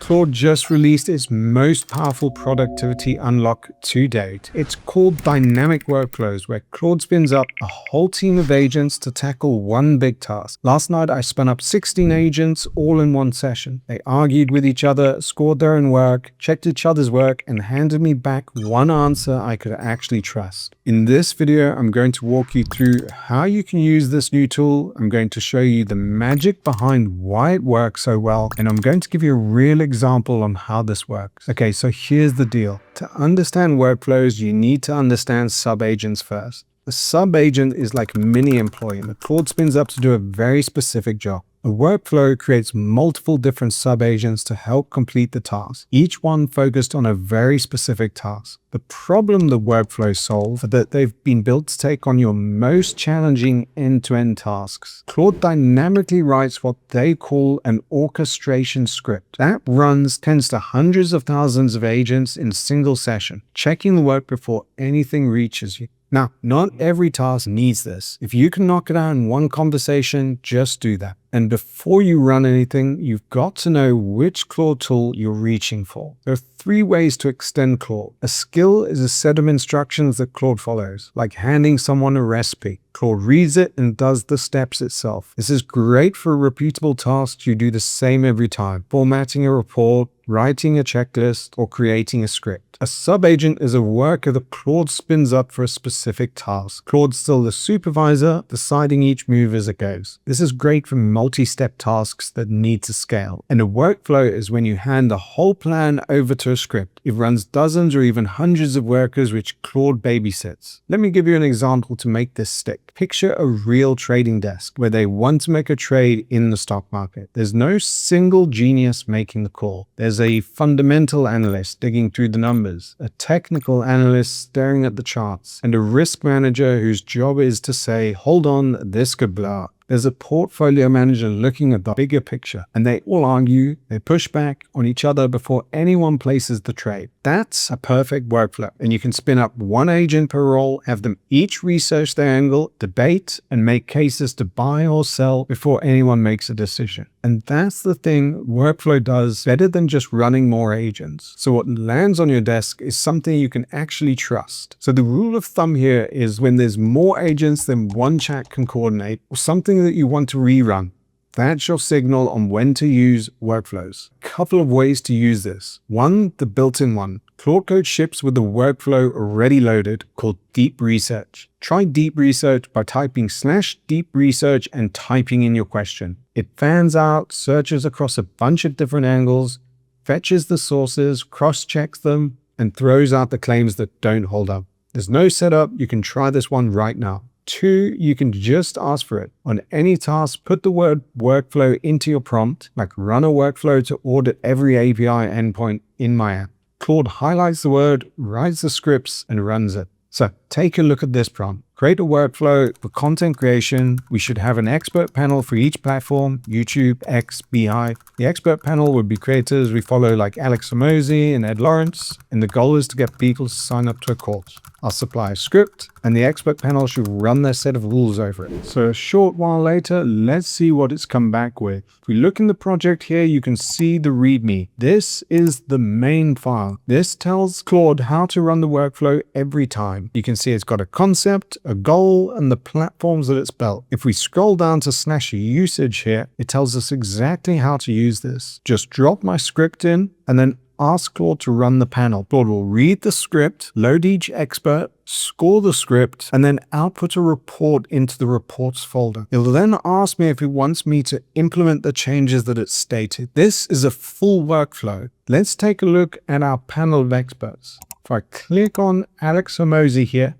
Claude just released its most powerful productivity unlock to date. It's called Dynamic Workflows, where Claude spins up a whole team of agents to tackle one big task. Last night, I spun up 16 agents all in one session. They argued with each other, scored their own work, checked each other's work, and handed me back one answer I could actually trust. In this video, I'm going to walk you through how you can use this new tool. I'm going to show you the magic behind why it works so well, and I'm going to give you a real example on how this works. Okay, so here's the deal. To understand workflows, you need to understand sub-agents first. A sub-agent is like a mini employee that Claude spins up to do a very specific job. A workflow creates multiple different sub-agents to help complete the task, each one focused on a very specific task. The problem the workflows solve is that they've been built to take on your most challenging end-to-end tasks. Claude dynamically writes what they call an orchestration script that runs tens to hundreds of thousands of agents in a single session, checking the work before anything reaches you. Now, not every task needs this. If you can knock it out in one conversation, just do that. And before you run anything, you've got to know which Claude tool you're reaching for. There are 3 ways to extend Claude. A skill is a set of instructions that Claude follows, like handing someone a recipe. Claude reads it and does the steps itself. This is great for repeatable tasks you do the same every time, formatting a report, writing a checklist, or creating a script. A sub-agent is a worker that Claude spins up for a specific task. Claude's still the supervisor, deciding each move as it goes. This is great for multi-step tasks that need to scale. And a workflow is when you hand the whole plan over to a script. It runs dozens or even hundreds of workers which Claude babysits. Let me give you an example to make this stick. Picture a real trading desk where they want to make a trade in the stock market. There's no single genius making the call. There's a fundamental analyst digging through the numbers, a technical analyst staring at the charts, and a risk manager whose job is to say, hold on, this could blow up. There's a portfolio manager looking at the bigger picture, and they all argue, they push back on each other before anyone places the trade. That's a perfect workflow, and you can spin up one agent per role, have them each research their angle, debate, and make cases to buy or sell before anyone makes a decision. And that's the thing workflow does better than just running more agents. So what lands on your desk is something you can actually trust. So the rule of thumb here is when there's more agents than one chat can coordinate, or something that you want to rerun, that's your signal on when to use workflows. A couple of ways to use this. One, the built-in one. Claude Code ships with a workflow already loaded called Deep Research. Try Deep Research by typing /Deep Research and typing in your question. It fans out, searches across a bunch of different angles, fetches the sources, cross-checks them, and throws out the claims that don't hold up. There's no setup. You can try this one right now. 2, you can just ask for it. On any task, put the word workflow into your prompt, like run a workflow to audit every API endpoint in my app. Claude highlights the word, writes the scripts, and runs it. So take a look at this prompt. Create a workflow for content creation. We should have an expert panel for each platform, YouTube, X, BI. The expert panel would be creators we follow like Alex Hormozi and Ed Lawrence, and the goal is to get people to sign up to a course. I'll supply a script, and the expert panel should run their set of rules over it. So a short while later, let's see what it's come back with. If we look in the project here, you can see the README. This is the main file. This tells Claude how to run the workflow every time. You can see it's got a concept, a goal, and the platforms that it's built. If we scroll down to /usage here, it tells us exactly how to use this. Just drop my script in and then ask Claude to run the panel. Claude will read the script, load each expert, score the script, and then output a report into the reports folder. It'll then ask me if it wants me to implement the changes that it stated. This is a full workflow. Let's take a look at our panel of experts. If I click on Alex Hormozi here,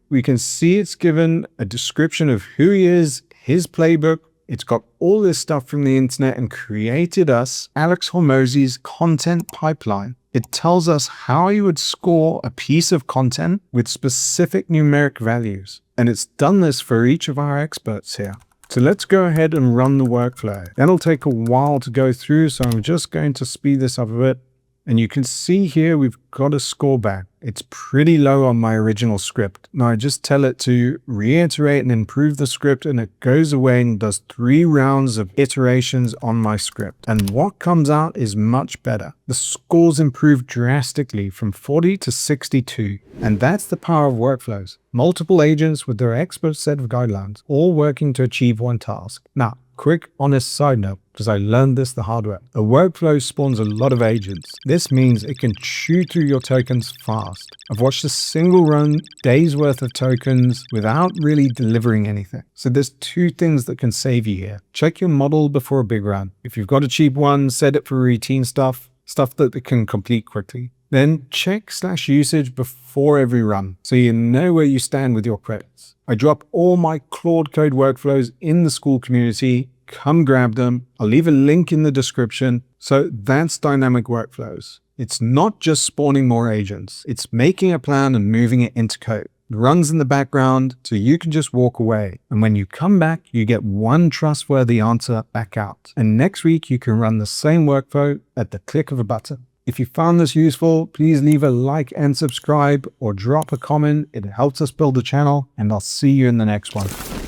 we can see it's given a description of who he is, his playbook. It's got all this stuff from the internet and created us Alex Hormozi's content pipeline. It tells us how you would score a piece of content with specific numeric values. And it's done this for each of our experts here. So let's go ahead and run the workflow. That'll take a while to go through, so I'm just going to speed this up a bit. And you can see here we've got a score back. It's pretty low on my original script. Now I just tell it to reiterate and improve the script, and it goes away and does 3 rounds of iterations on my script. And what comes out is much better. The scores improve drastically from 40 to 62. And that's the power of workflows. Multiple agents with their expert set of guidelines, all working to achieve one task. Now, quick honest side note, because I learned this the hard way. A workflow spawns a lot of agents. This means it can chew through your tokens fast. I've watched a single run, days worth of tokens without really delivering anything. So there's 2 things that can save you here. Check your model before a big run. If you've got a cheap one, set it for routine stuff that it can complete quickly. Then check /usage before every run, so you know where you stand with your credits. I drop all my Claude code workflows in the school community. Come grab them. I'll leave a link in the description. So that's dynamic workflows. It's not just spawning more agents. It's making a plan and moving it into code. It runs in the background, so you can just walk away. And when you come back, you get one trustworthy answer back out. And next week, you can run the same workflow at the click of a button. If you found this useful, please leave a like and subscribe or drop a comment. It helps us build the channel, and I'll see you in the next one.